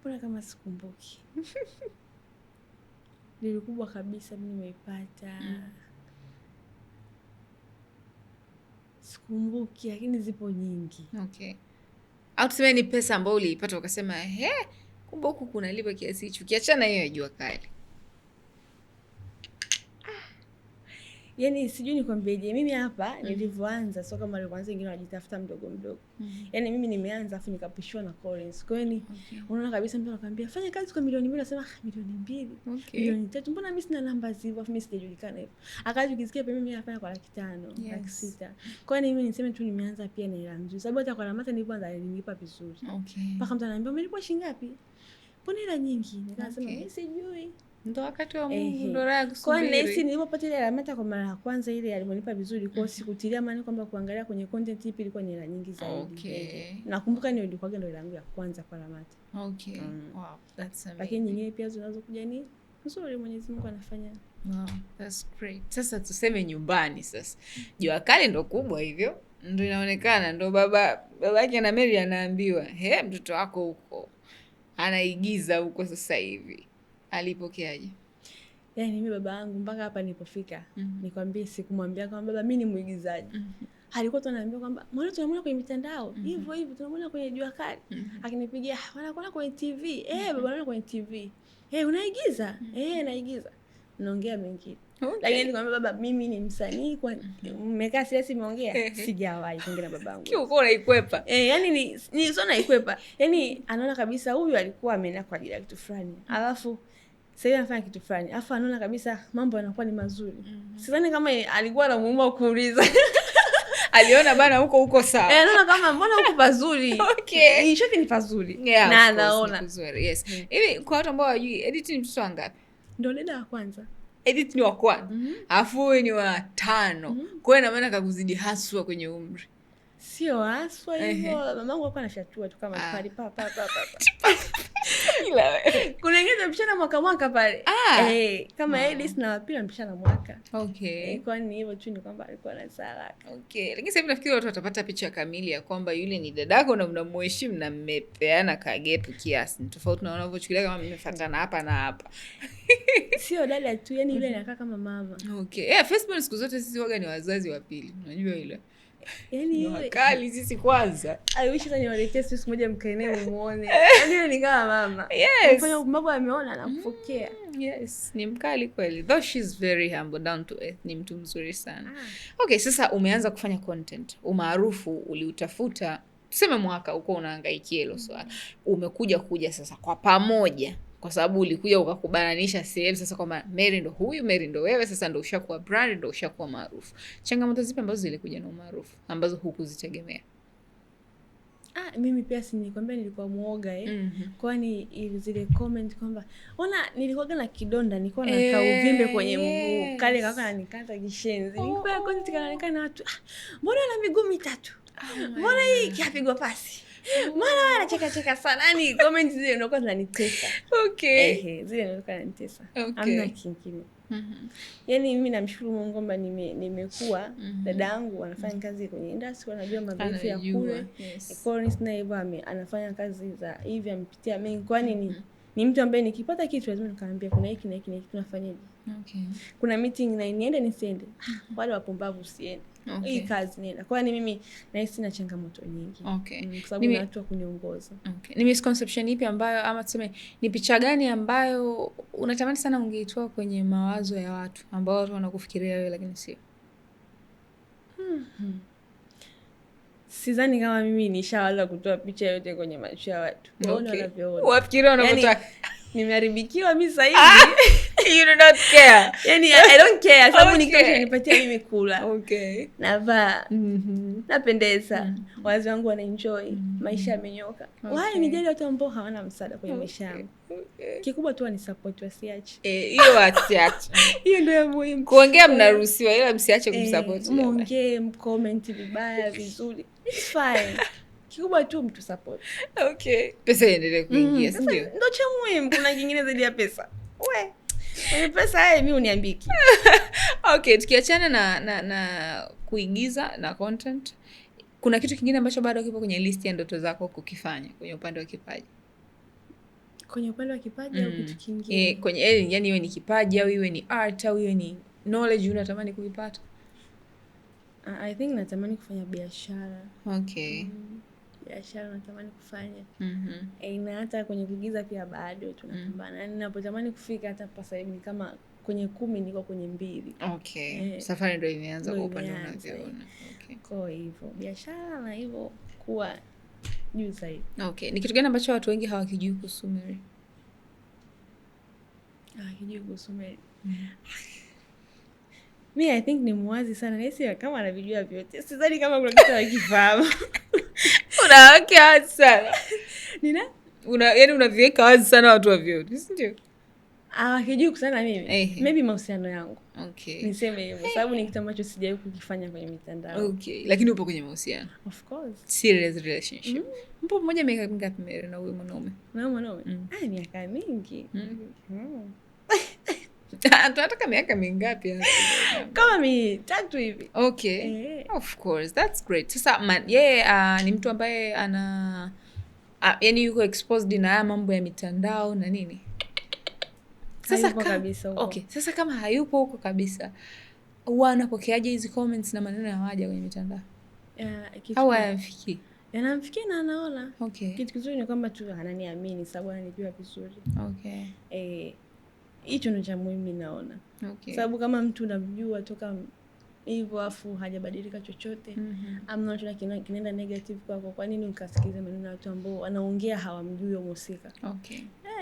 Mbona kama sikumbuki. Ndio kubwa kabisa mimi nimeipata. Sikumbuki lakini zipo nyingi. Au tuseme ni pesa ambayo uliipata ukasema kumbe huku kunalipa kiasi hicho. Kiachana hiyo ya jua kali. yani sijui nikwambieje, mimi hapa nilivyoanza sio kama walivyoanza wengine wanajitafuta mdogo mdogo. Yani mimi nimeanza afu nikapishwa na Collins. Kwa hiyo unaona kabisa mtu anakuambia fanya kazi kwa milioni 2, unasema milioni 2, milioni 3, mbona mimi sina namba hivyo, afu mimi sijajulikana hivyo. Akaji ukisikia pia mimi nafanya kwa 500,000, 600,000. Kwa hiyo mimi niseme tu nimeanza pia na hela nzuri. Sababu hata kwa Lamata nilipoanza nililipa vizuri. Mpaka mtu ananiambia umelipwa shilingi ngapi? Mbona hela nyingi? Nikasema mimi sijui. Ndo wakati wa Mungu ndo raha kusubiri. Kwa nini nilipopata ile Lamata kwa mara ya kwanza ile alimonipa vizuri, kwa sikutilia maana kwamba kuangalia kwenye content ipi ilikuwa ni hela nyingi zaidi. Nakumbuka ni ilikuwa ndo hela yangu ya kwanza kwa Lamata. Wow, that's amazing. Lakini nyingine pia zinazokuja ni nzuri, Mwenyezi Mungu anafanya. Wow, that's great. Sasa tuseme nyumbani sasa. Jua kali ndo kubwa hivyo. Ndo inaonekana ndo baba yake na Mary anaambiwa, mtoto wako huko anaigiza huko sasa hivi. Alipokeaje? Yani mimi baba yangu mpaka hapa nilipofika, nikwambie sikumwambia kama baba mimi ni muigizaji. Alikuwa tunaniambia kwamba mwana tunamwona kwenye mitandao, hivyo hivyo tunamwona kwenye Jua Kali. Akinipigia, wanakuona kwenye TV. Baba anaona kwenye TV. Unaigiza? Naigiza. Naongea mengine. Lakini nikamwambia baba mimi ni msanii, kwa mmekaa serious mmeongea, sijawahi kuongea na babangu. Kiuko unaikwepa. Yani ni sio naikwepa. Yani anaona kabisa huyu alikuwa ameenda kwa ajili ya kitu fulani. Alafu sasa anafanya kitu fulani. Alafu anaona kabisa mambo yanakuwa ni mazuri. Sidhani kama alikuwa anamuomba kuuliza. Aliona bana huko sawa. Anaona kama mbona huko pazuri. Ni shoki ni pazuri. Na anaona vizuri. Yes. Hivi kwa watu ambao hawajui, Edith ni mtoto wangapi? Ndio dada wa kwanza. Edith ni wa kwanza. Alafu wewe ni wa 5. Kwa hiyo inamaana kakuzidi haswa kwenye umri. Sio haswa hivyo. Mamangu alikuwa anashatua tu kama pale pa. Kuna wengine mpishana mwaka pale. Kama Edith na Wapili mpishana mwaka. Kwa ni hivyo tu, ni kwamba alikuwa na saraka. Lakini sasa hivi nafikiri watu watapata picha kamili ya kwamba yule ni dadako na mnamheshimu na mmepeana kagepu kiasi. Ni tofauti na wanavyochukulia kama mmefuatana hapa na hapa. Sio dada tu, yani yule anakaa kama mama. Facebook siku zote sisi waga ni wazazi wa pili. Unajua ile. Yani yule kali sisi kwanza. I wish sana niwaletee siku moja mkae naye muone. Yani yule ni kama mama. Mfanya mambo ameona na kupokea. Ni mkali kweli. Though she's very humble, down to earth. Ni mtu mzuri sana. Sasa umeanza kufanya content. Umaarufu uliutafuta tuseme mwaka uko unahangaikia hilo swala. Umekuja sasa kwa pamoja. Kwa sababu ulikuja ukakubananisha sehemu sasa kwamba Mary ndo huyu, Mary ndo wewe, sasa ndo ushakuwa brand, ndo ushakuwa maarufu. Changamoto zipi ambazo zilikuja na umaarufu ambazo hukuzitegemea? Mimi pia nikwambia nilikuwa muoga kwani zile comment kwamba ona nilikuwa na kidonda, nilikuwa na kauvimbe kwenye mguu kale kaka ananikata kishenzi. Nilikuwa content kanaonekana watu mbona ana miguu mitatu, mbona hii kiapigwa pasi, mbona anacheka sana. Yani comment zile zinakuwa zinanitesa. Zile zinakuwa zinanitesa. Hamna kingine. Yani mimi namshukuru Mungu kwamba nimekuwa dada yangu anafanya kazi kwenye industry, anajua madhaifu ya kule. Collins na hivyo anafanya kazi za hivi, amepitia mengi, kwani ni mtu ambaye nikipata kitu lazima nikamwambia kuna hiki na hiki na hiki tunafanyaje. Kuna meeting na niende nisiende, wale wapumbavu usiende. Hii kazi nenda. Kwani mimi nahisi sina changamoto nyingi. Kwa sababu na watu wa kuniongoza. Ni misconception ipi ambayo ama tuseme ni picha gani ambayo unatamani sana ungeitoa kwenye mawazo ya watu ambao watu wanakufikiria wewe lakini sio? Sidhani kama mimi nishawaza kutoa picha yote kwenye macho ya watu. Waone wanavyoona. Wafikiria wanakutaka. Nimeharibikiwa mimi sasa hivi. You do not care. Yani I don't care. Sababu nikitaka nipatie mimi kula. Navaa. Napendeza. Wazazi wangu wana enjoy. Maisha yamenyoka. Why nijali watu ambao hawana msaada kwenye maisha yangu. Kikubwa tu ni support, wasiache. Hiyo wasiache. Hiyo ndio muhimu. Kuongea mnaruhusiwa, ila msiache kumsupport. Muongee, mcomment vibaya vizuri. It's fine. Kikubwa tu mtu support. Pesa iendelee kuingia, si ndio? Ndio cha muhimu, kuna kingine zaidi ya pesa. Kwenye pesa mimi uniambiki. Tukiachana na kuigiza na content, kuna kitu kingine ambacho bado kipo kwenye list ya ndoto zako kukifanya kwenye upande wa kipaji? Kwenye upande wa kipaji au kitu kingine? Kwenye yani iwe ni kipaji au iwe ni art au iwe ni knowledge unatamani kuipata? I think natamani kufanya biashara. Biashara natamani kufanya. Na hata kwenye kuigiza pia bado tunapambana. Ninapotamani kufika hata sasa hivi kama kwenye 10 niko kwenye 2. Okay. Safari ndio imeanza kwa upande unavyoona. Okay. Kwa hivyo biashara na hivyo kuwa juu zaidi. Okay. Ni kitu gani ambacho watu wengi hawakijui kuhusu Mary? Hawakijui kuhusu Mary. Mimi I think ni muwazi sana. Nisi kama anavijua vyote. Sidhani kama kuna kitu hakifahamu. Unaweka wazi sana. Nina? Yaani unaviweka wazi sana watu wa vyote, si ndio? Hawakijui kusana mimi. Maybe mahusiano yangu. Okay. Niseme hivyo sababu ni kitu ambacho sijawahi kukifanya kwenye mitandao. Okay. Lakini upo kwenye mahusiano? Of course. Serious relationship. Mpo pamoja miaka mingapi Mary na huyo mwanaume? Na mwanaume? Miaka mingi. Tunataka miaka mingapi hapa? Kama 3 hivi. Okay. Of course. That's great. Sasa ni mtu ambaye ana yani yuko exposed na haya mambo ya mitandao na nini? Sasa kabisa huko. Okay. Sasa kama hayupo huko kabisa, huwa anapokeaje hizi comments na maneno ya waja kwenye mitandao? Au hayamfikii? Yanamfikia na anaona. Okay. Kitu kizuri ni kwamba tu ananiamini sababu ananijua vizuri. Okay. Hicho ndio cha muhimu naona. Okay. Sababu kama mtu unamjua toka hivyo afu hajabadilika chochote, amna chochote kinaenda negative kwako, kwa nini ukasikize maneno ya watu ambao wanaongea hawamjui huyo mhusika? Okay.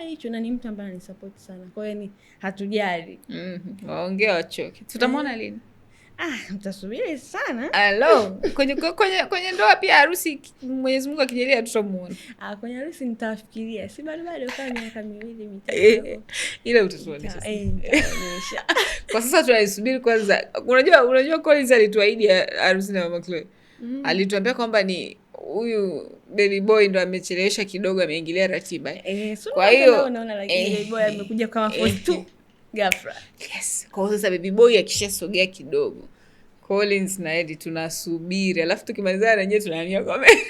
Hicho na ni mtu ambaye anisupport sana. Kwa hiyo ni hatujali. Waongea wachoke. Tutamwona lini? Mtasubiri sana. Hello. Kwenye ndoa pia harusi Mwenyezi Mungu akijalia tutamuona. Kwenye harusi nitafikiria. Si bado kama miaka 2 mitatu. Ile utatuonesha. Kwa sasa tunaisubiri kwanza. Unajua Collins alituahidi harusi na Mama Chloe. Alituambia kwamba ni huyu baby boy ndo amechelewesha kidogo, ameingilia ratiba. Kwa hiyo unaona baby boy amekuja kama force tu. Ghafla. Yes. Kwa sasa baby boy akishasogea kidogo, Collins na Eddie tunasubiri. Alafu tukimalizana na nyewe tunahamia kwa Mary.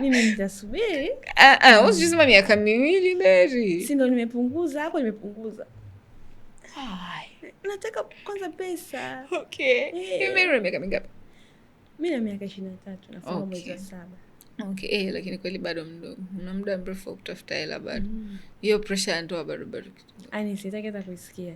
Mimi nitasubiri. Usijisema miaka 2 Mary. Si ndo nimepunguza hapo, nimepunguza. Nataka kwanza pesa. Okay. Mary una miaka mingapi? Mimi na miaka 23 nafunga mwezi wa 7. Okay, lakini kweli bado mdogo. Una muda mrefu wa kutafuta hela bado. Hiyo pressure ndio bado kitu. Sitaki hata kuisikia.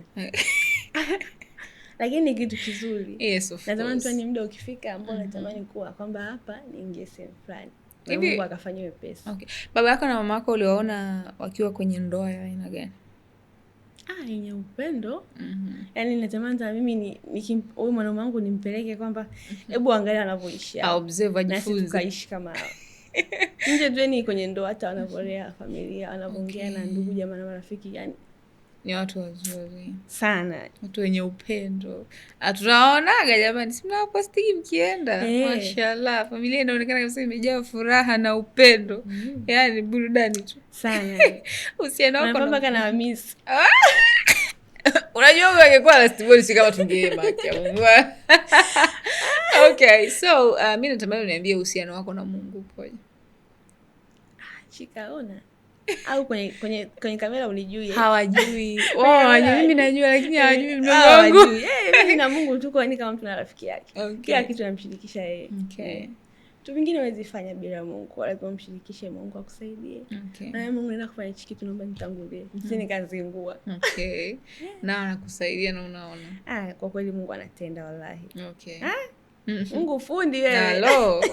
Lakini ni kitu kizuri. Yes, of course. Natamani tu ni muda ukifika ambao natamani kuwa kwamba hapa niingie sehemu fulani. Mungu akafanywe pesa. Okay. Baba yako na mama yako uliwaona wakiwa kwenye ndoa ya aina gani? Yenye upendo. Yaani natamani hata mimi huyu mwanaume wangu nimpeleke kwamba hebu angalia anavyoishi. Observe, ajifunze. Tukaishi kama hao. Nje tu ni kwenye ndoa hata wanavolea familia, wanavyoongea na ndugu jamaa na marafiki, yani ni watu wazuri sana, watu wenye upendo. Tunaonaga jamani, si mnaposti mkienda. Mashallah, familia inaonekana kabisa imejaa furaha na upendo. Yaani burudani tu sana. Usiana wako mpaka na miss. Unajua wewe ungekuwa last ball si kama tungeema kia Mungu. Okay, so mimi natamani uniambie uhusiano wako na Mungu upoje? Chikaona au kwenye kamera unijui? Hawajui. Wao mimi najua lakini hawajui mdogo wangu. Mimi na Mungu tuko ni kama mtu na rafiki yake. Kila kitu namshirikisha yeye. Vitu vingine huwezi fanya bila Mungu, wala kumshirikishe Mungu akusaidie. Na Mungu anaenda kufanya hiki kitu, naomba nitangulie. Msini kazingua. Okay. Na anakusaidia na unaona. Kwa kweli Mungu anatenda wallahi. Okay. Mungu fundi wewe. Hello.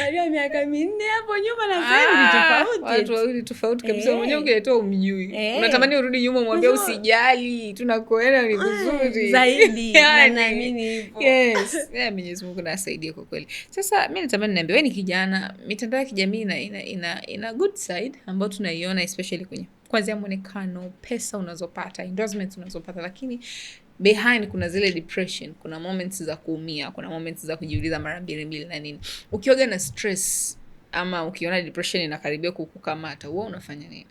Ndio miaka 4 hapo nyuma na sasa tofauti. Watu wawili tofauti kabisa. Mwenyewe ungeletoa umjui. Unatamani urudi nyuma umwambie usijali, tunakoenda ni vizuri. Zaidi. Na naamini hivyo. Yes. Mwenyezi Mungu anasaidia kwa kweli. Sasa mimi natamani niambie wewe ni kijana, mitandao ya kijamii ina good side ambayo tunaiona especially kwenye kwanza muonekano, pesa unazopata, endorsements unazopata, lakini behind kuna zile depression, kuna moments za kuumia, kuna moments za kujiuliza mara mbili na nini. Ukioga na stress ama ukiona depression inakaribia kukukamata, wewe unafanya nini?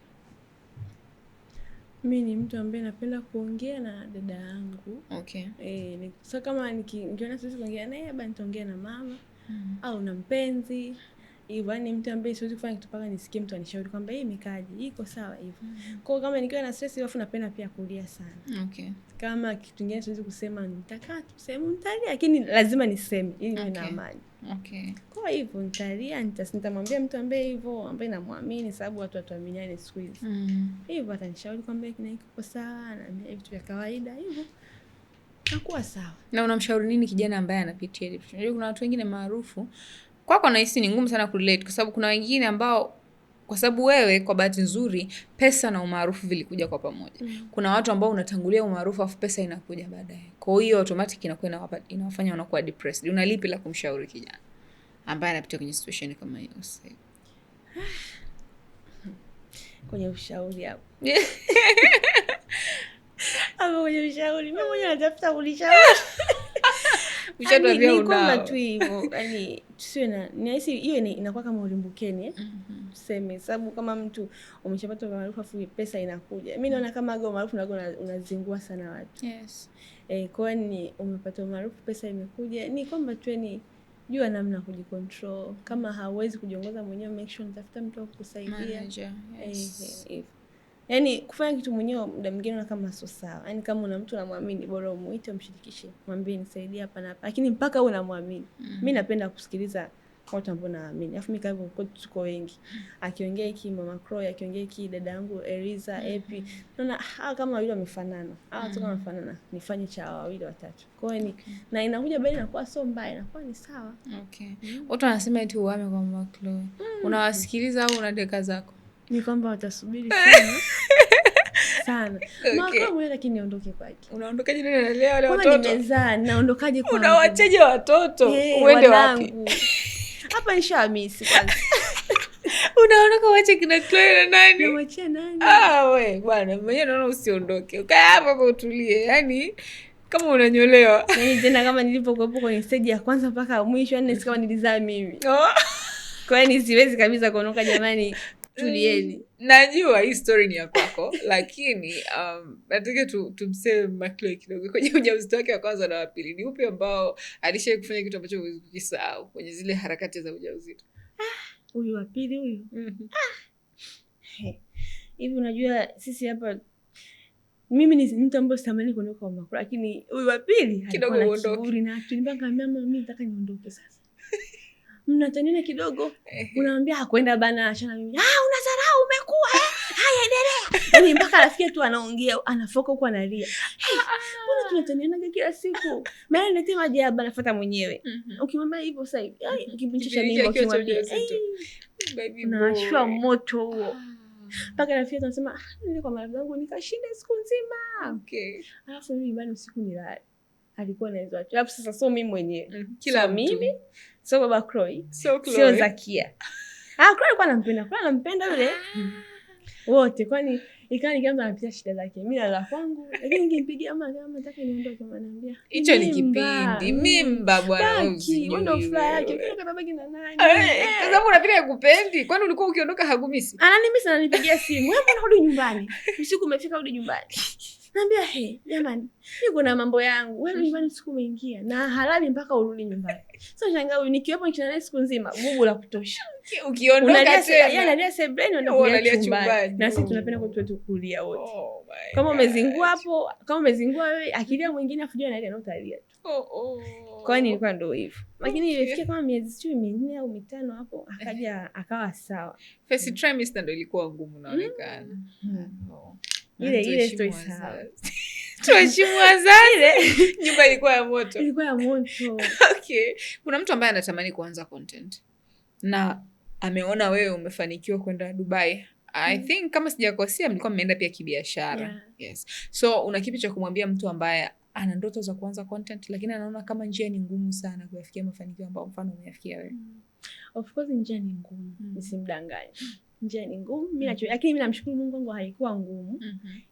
Mimi ni mtu ambaye napenda kuongea na dada yangu. Okay. So kama nikiona siwezi kuongea naye, basi nitaongea na mama au na mpenzi. hivyo, yani mtu ambaye siwezi kufanya kitu mpaka nisikie mtu anishauri kwamba hii imekaje, iko sawa hivyo. Kwa kama nikiwa na stress alafu napenda pia kulia sana. Okay. Kama kitu kingine siwezi kusema, nitakaa tu sehemu nitalia, lakini lazima niseme ili niwe na amani. Okay. Kwa hivyo nitalia, nitamwambia mtu ambaye hivyo, ambaye namwamini, sababu watu watuaminiane siku hizi. Hivyo atanishauri kwamba kina iko sawa, na vitu vya kawaida hivyo. Nakuwa sawa. Na unamshauri nini kijana ambaye anapitia hivi? Unajua kuna watu wengine maarufu. Kwako nahisi ni ngumu sana kurelate kwa sababu kuna wengine ambao, kwa sababu wewe kwa bahati nzuri pesa na umaarufu vilikuja kwa pamoja. Kuna watu ambao unatangulia umaarufu afu pesa inakuja baadaye. Kwa hiyo automatic inakuwa inawafanya wanakuwa depressed. Unalipi la kumshauri kijana ambaye anapitia kwenye situation kama hiyo sasa? Kwenye ushauri hapo. Hapo kwenye ushauri mimi mwenyewe natafuta kulishauri. Ushauri unao tu hivyo, yani tusiwe na nihisi hiyo inakuwa kama ulimbukeni tuseme, sababu kama mtu umeshapata maarufu afu pesa inakuja, mimi naona kama go maarufu nago unazingua sana watu. Yes. Kwani umepata maarufu pesa imekuja, ni kwamba tu ni jua namna kujicontrol. Kama hauwezi kujiongoza mwenyewe, make sure unatafuta mtu wa kukusaidia. Yes. Yani kufanya kitu mwenyewe muda mwingine kama sio sawa. Yani kama una mtu unamwamini, bora umuite umshirikishe, mwambie nisaidie hapa na hapa, lakini mpaka unamwamini. Mimi napenda kusikiliza watu ambao naamini. Alafu mimi kama tuko wengi, akiongea hiki Mama Croy, akiongea hiki dada yangu Eliza, Epi, naona kama wawili wamefanana, watu kama wamefanana, nifanye cha wawili watatu. Kwa hiyo na inakuja bali inakuwa sio mbaya, inakuwa ni sawa. Okay. Watu wanasema eti uame kwa Mama Croy. Unawasikiliza au unadeka zako? Ni kwamba watasubiri sana. Sana. Okay. Mama mwenye lakini niondoke kwake. Unaondokaje nini na leo wale watoto? Kama nimezaa, naondokaje kwa? Unawacheje watoto? Uende wapi? Hapa nishamisi kwanza. Unaondoka wache kina Chloe na nani? Niwache nani? We bwana, mwenyewe naona usiondoke. Ukae hapa kwa utulie. Yaani kama unanyolewa. Yaani tena kama nilipokuwa kwenye stage ya kwanza mpaka mwisho, yani kama nilizaa mimi. Kwa hiyo siwezi kabisa kuondoka jamani. Tulieni. Najua hii story ni ya kwako, lakini nataka tumseme Macloy kidogo kwenye ujauzito wake wa kwanza na wa pili. Ni upi ambao alishawahi kufanya kitu ambacho huwezi kukisahau kwenye zile harakati za ujauzito? Huyu wa pili huyu. Hivi unajua sisi hapa, mimi ni mtu ambaye sitamani kuondoka kwa Macloy, lakini huyu wa pili kidogo uondoke. Na tulipanga mama mimi nataka niondoke sasa. Mnatanina kidogo, unamwambia hakwenda bana, achana mimi. Unadharau umekuwa. Haya endelea. Yaani mpaka rafiki tu anaongea, anafoka huko analia. Mbona tunataniana kila siku? Mimi niletea maji hapa nafuata mwenyewe. Ukimwambia hivyo sasa hivi, ukimpinchisha mimba ukimwambia, baby unashua moto huo. Mpaka rafiki anasema, nile kwa mama yangu nikashinda siku nzima. Okay. Alafu mimi bado usiku nilala. Alikuwa anaizwa. Alafu sasa sio mimi mwenyewe. Kila mimi sio Baba Croy, sio Zakia. Croy alikuwa anampenda yule. Wote kwani ikawa nikianza anapitia shida zake. Mimi nalala kwangu, lakini nikimpigia mama nataka niondoke, ananiambia hicho ni kipindi. Mimba bwana uzi. Ndio furaha yake. Kile kabaki na nani? Sasa unapita kukupendi. Kwani ulikuwa ukiondoka hagumisi? Ananimisi, ananipigia simu. Wewe mbona rudi nyumbani? Usiku umefika, rudi nyumbani. Naambia jamani, niko na mambo yangu. Wewe nyumbani siku umeingia na halali mpaka urudi nyumbani. Sasa shangaa huyu nikiwepo nikiwa naye siku nzima, bubu la kutosha. Ukiondoka tena analia sebreni unakuja chumbani. Na sisi tunapenda kwetu wetu kulia wote. Kama umezingua hapo, kama umezingua wewe, akilia mwingine afujua analia na utalia tu. Kwa nini ilikuwa ndio hivyo. Lakini ilifikia kama miezi 4 au 5 hapo akaja akawa sawa. First trimester ndio ilikuwa ngumu naonekana. Ile story sawa. Tuheshimu wazazi. Nyumba ilikuwa ya moto. Ilikuwa ya moto. Okay. Kuna mtu ambaye anatamani kuanza content na ameona wewe umefanikiwa kwenda Dubai. I think kama sijakosea mlikuwa mmeenda pia kibiashara. Yeah. Yes. So una kipi cha kumwambia mtu ambaye ana ndoto za kuanza content lakini anaona kama njia ni ngumu sana kuyafikia mafanikio ambayo mfano umeyafikia wewe? Of course njia ni ngumu. Nisimdanganye. Njia ni ngumu. Lakini mimi namshukuru Mungu wangu haikuwa ngumu.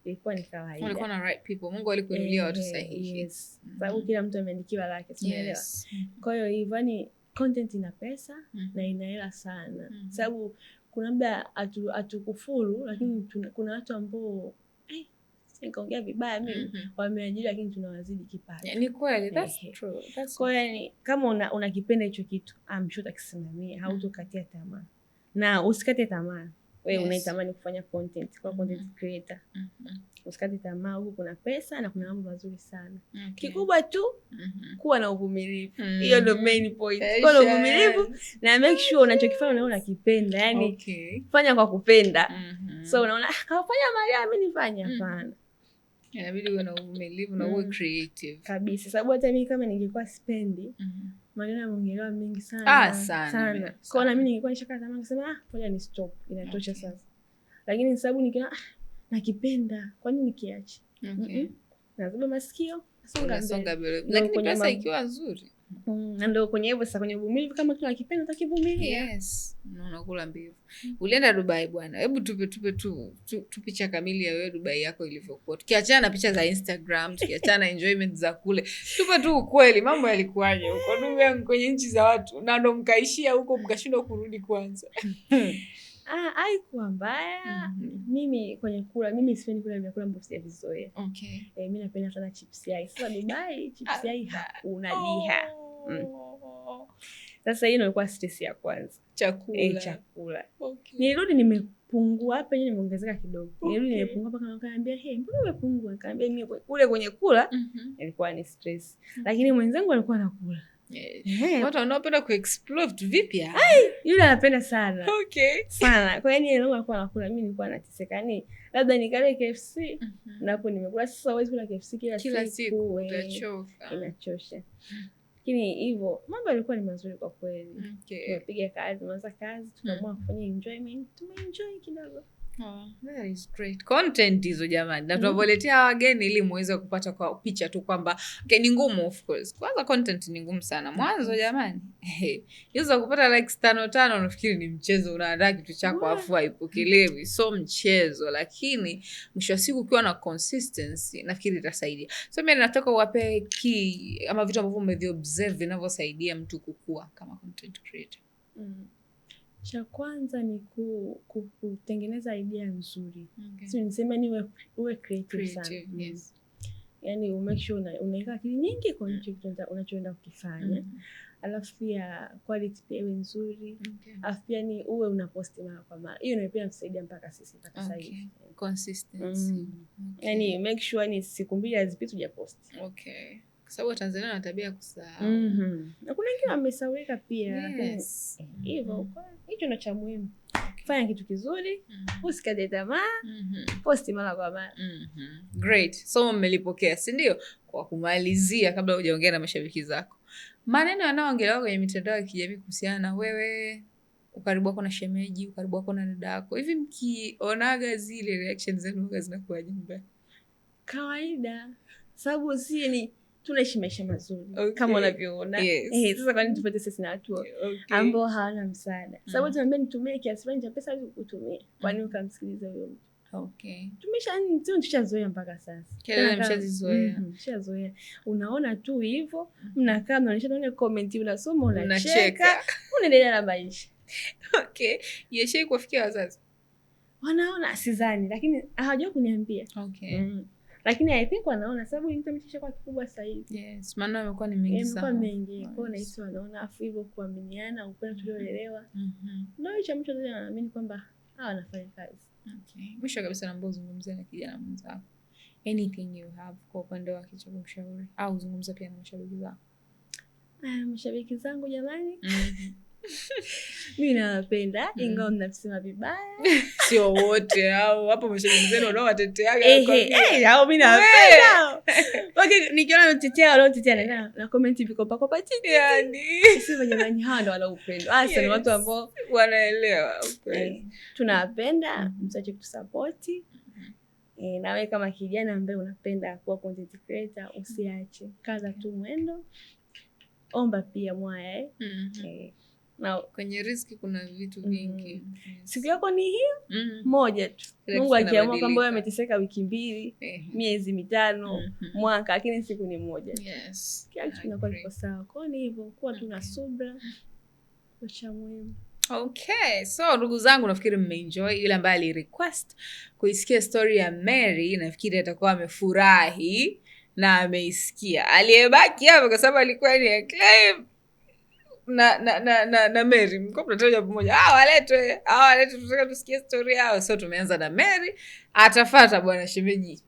Ilikuwa ni kawaida. Ulikuwa na right people. Mungu alikuinulia watu sahihi. Yes. Sababu kila mtu ameandikiwa lake, umeelewa? Kwa hiyo hivyo ni content ina pesa na ina hela sana. Sababu kuna muda atukufuru, lakini kuna watu ambao nikaongea vibaya mimi, wameajiri lakini tunawazidi kipato. Ni kweli, that's true. Kwa hiyo kama unakipenda hicho kitu, I'm sure utakisimamia, hautokatia tamaa. Na usikate tamaa. Wewe unaitamani kufanya content, kwa content creator. Usikate tamaa, huko kuna pesa na kuna mambo mazuri sana. Kikubwa tu kuwa na uvumilivu. Hiyo ndio main point. Kuwa na uvumilivu na make sure unachokifanya unaona unakipenda. Yaani fanya kwa kupenda. So unaona kafanya Maria mimi nifanye, hapana. Inabidi uwe na uvumilivu na uwe creative. Kabisa. Sababu hata mimi kama ningekuwa spendi, maneno yameongelewa mengi sana. Sana. Kwa na mimi ningekuwa nishakata tamaa kusema ngoja ni stop. Inatosha sasa. Lakini sababu nikiona nakipenda, kwa nini nikiache? Nazaba masikio, songa mbele. Lakini pesa ikiwa nzuri. Na ndio kwenye hivyo sasa, kwenye uvumilivu, kama kila kipenda utakivumilia. Yes, unakula mbivu. Ulienda Dubai bwana. Hebu tupe tu picha kamili ya wewe Dubai yako ilivyokuwa. Tukiachana na picha za Instagram, tukiachana na enjoyment za kule. Tupe tu ukweli, mambo yalikuwaje huko Dubai kwenye nchi za watu. Na ndo mkaishia huko mkashindwa kurudi kwanza. Haikuwa mbaya. Mimi kwenye kula, mimi sipendi kula vyakula ambavyo sijavizoea. Mimi napenda sana chips yai. Sasa Dubai chips yai hakuna diha. Sasa hiyo ilikuwa stress ya kwanza. Chakula. Nilirudi nimepungua, hapa yenyewe nimeongezeka kidogo. Nilirudi nimepungua mpaka akaniambia, mbona umepungua? Nikamwambia mimi kule kwenye kula ilikuwa ni stress. Lakini mwenzangu alikuwa anakula. Watu wanaopenda kuexplore vitu vipya. Yule anapenda sana. Sana. Kwa hiyo yeye alikuwa anakula, mimi nilikuwa nateseka. Yaani labda nikale KFC napo nimekula. Sasa huwezi kula KFC kila siku, utachoka. Inachosha. Lakini hivyo mambo yalikuwa ni mazuri kwa kweli. Tumepiga kazi, tukaamua kufanya enjoyment, tumeenjoy kidogo. That is great. Content hizo jamani. Na tunavoletea wageni ili muweze kupata kwa picha tu kwamba ni ngumu of course. Kwanza content ni ngumu sana. Mwanzo jamani. Hizo kupata likes 5 unafikiri ni mchezo, unaandaa kitu chako afu haipokelewi. So mchezo, lakini mwisho wa siku ukiwa na consistency nafikiri itasaidia. So mimi nataka uwape ama vitu ambavyo umeviobserve vinavyosaidia mtu kukua kama content creator. Cha kwanza ni kutengeneza idea nzuri. So nisema ni uwe creative sana. Yaani umake sure unaweka akili nyingi kwa hicho unachoenda kukifanya. Alafu pia quality pia iwe nzuri. Alafu pia ni uwe unaposti mara kwa mara. Hiyo ndio pia kusaidia mpaka sisi mpaka sasa hivi. Consistency. Yaani make sure ni siku 2 hazipiti hujaposti. Kwa sababu Tanzania wana tabia kusahau. Na kuna wengine wamesahaulika pia. Hivyo hicho ndio cha muhimu. Fanya kitu kizuri, usikate tamaa, posti mara kwa mara. Great. So mmelipokea, si ndio? Kwa kumalizia, kabla hujaongea na mashabiki zako, maneno yanayoongelewa kwenye mitandao ya kijamii kuhusiana na wewe, ukaribu wako na shemeji, ukaribu wako na dada yako, hivi mkionaga zile reactions zenu zinakuwaje mbaya? Kawaida. Sababu si ni tunaishi maisha mazuri kama unavyoona. Sasa kwa nini tupate sisi na watu ambao hawana msaada? Sababu tunaambia nitumie kiasi fulani cha pesa ili kutumia. Kwa nini ukamsikiliza huyo mtu? Tushazoea mpaka sasa. Kila mshazizoea. Tushazoea. Unaona tu hivyo, mnakaa mnaonyesha na comment, unasoma, unacheka, unaendelea na maisha. Yeshe kufikia wazazi. Wanaona sidhani, lakini hawajua kuniambia. Lakini I think wanaona sababu internet kwa kikubwa sasa hivi. Maana yamekuwa ni mengi sana. Yamekuwa mengi. Kwa na hisi wanaona afu hivyo kuaminiana, upendo tulioelewa. Ndio hicho mtu anaamini kwamba wanafanya kazi. Mwisho kabisa naomba uzungumzie na kijana mwenzako. Anything you have kwa upande wake cha kumshauri au uzungumza pia na mashabiki zako. Mashabiki zangu jamani. Mimi nawapenda ingawa mnasema vibaya. Sio wote hao hapo mashabiki zenu wanaowateteaga hao mimi nawapenda. Nikiona wanatetea na comment vikopa kwa chini. Yaani sisi jamani hao ndio wana upendo. Hasa ni watu ambao wanaelewa. Tunawapenda, msache kutusupport. Nawe kama kijana ambaye unapenda kuwa content creator usiache. Kaza tu mwendo. Omba pia mwaya. Na kwenye riski kuna vitu vingi. Siku yako ni hiyo moja tu. Mungu akiamua kwamba wewe umeteseka wiki 2, miezi 5, mwaka, lakini siku ni moja. Yes. Kila kitu kinakuwa kiko sawa. Kwa hiyo ni hivyo, kuwa tuna subira. Kwa cha muhimu. Okay, so ndugu zangu, nafikiri mmeenjoy. Yule ambaye alirequest kuisikia story ya Mary, nafikiri atakuwa amefurahi na ameisikia. Aliyebaki hapa kwa sababu alikuwa ni claim na Mary, mko tunataja pamoja. Waletwe tunataka tusikie story yao. So tumeanza na Mary, atafuata bwana shemeji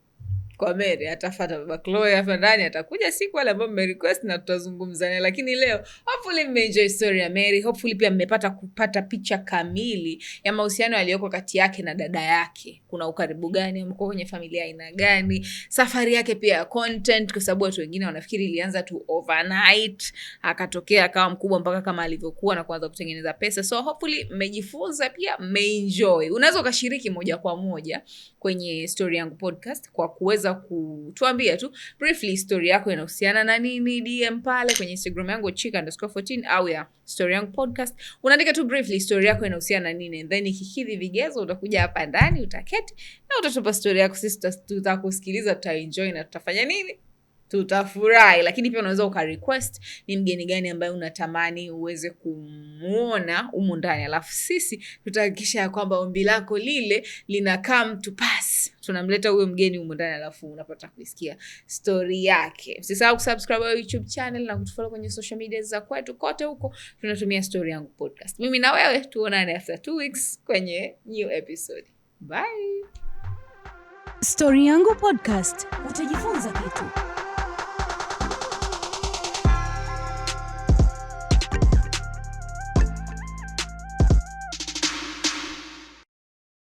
kwa Mary, atafuata baba Chloe hapa ndani, atakuja siku wale ambao mmerequest na tutazungumza naye. Lakini leo hopefully mmeenjoy story ya Mary, hopefully pia mmepata kupata picha kamili ya mahusiano yaliyoko kati yake na dada yake. Kuna ukaribu gani, mko kwenye familia aina gani, safari yake pia ya content, kwa sababu watu wengine wanafikiri ilianza tu overnight akatokea akawa mkubwa mpaka kama alivyokuwa na kuanza kutengeneza pesa. So hopefully mmejifunza pia mmeenjoy. Unaweza ukashiriki moja kwa moja kwenye Story Yangu Podcast kwa kuweza kutuambia tu briefly story yako inahusiana na nini. DM pale kwenye Instagram yangu chika_14 au ya Story Yangu Podcast. Unaandika tu briefly story yako inahusiana na nini, then ikikidhi vigezo utakuja hapa ndani, utaketi na utatupa story yako. Sisi tutakusikiliza, tutaenjoy na tutafanya nini? Tutafurahi. Lakini pia unaweza ukarequest ni mgeni gani ambaye unatamani uweze kumuona humu ndani, alafu sisi tutahakikisha ya kwamba ombi lako lile lina come to pass. Tunamleta huyo mgeni humu ndani, alafu unapata kuisikia story yake. Usisahau kusubscribe kwa YouTube channel na kutufollow kwenye social media za kwetu kote, huko tunatumia Story Yangu Podcast. Mimi na wewe tuonane after 2 weeks kwenye new episode. Bye. Story Yangu Podcast, utajifunza kitu.